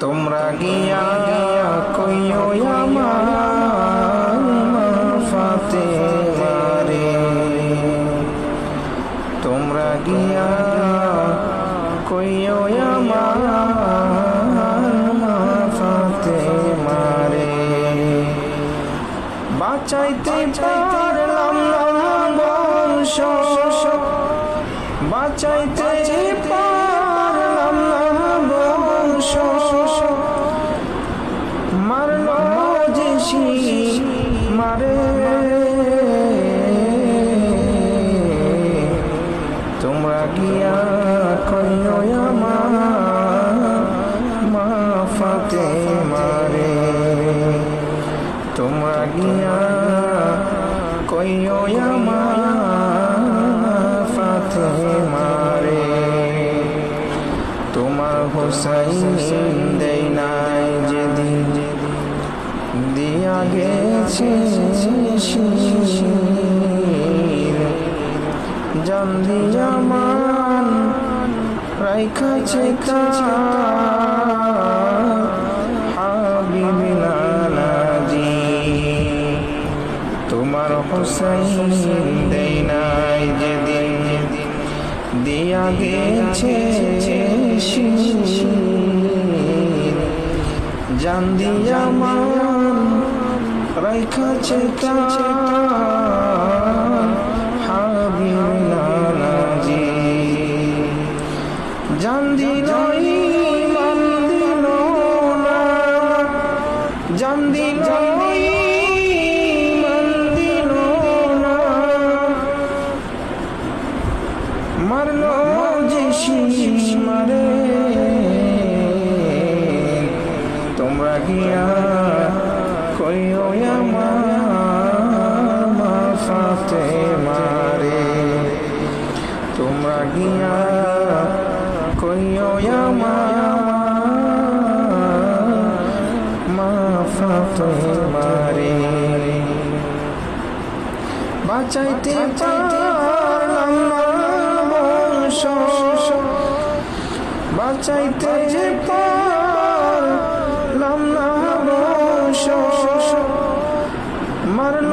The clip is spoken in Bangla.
তোমরা গিয়া কইও আমার ফাতেমারে, তোমরা গিয়া কইও আমার ফাতেমারে। বাঁচাইতে পারলাম না বংশ, বাঁচাইতে পারলাম না বংশ, মারল যে মারে। তোমরা গিয়া কইও আমার মা ফাতেমারে, তোমরা গিয়া কইও আমার ফাতেমারে। তোমার হোসাইন দেই নাই যেদিন দিয়া গেছে শির, জান দিয়া মান রাইখাছে হাবিবিনা নাজি। তোমার হোসাইন দেই নাই যেদিন দিয়া গেছে শির, জান দিয়া মান রাইখাছে হাবিবিনা নাজি। জান দিল ঈমান দিল না, জান দিল ঈমান দিল না, মারল যে মারে। তোমরা গিয়া কইও আমার মা ফাতেমারে, তোমরা গিয়া কইও আমার মা ফাতেমারে। বাঁচাইতে পারলাম না বংশ, বাঁচাইতে পারলাম না বংশ, মারল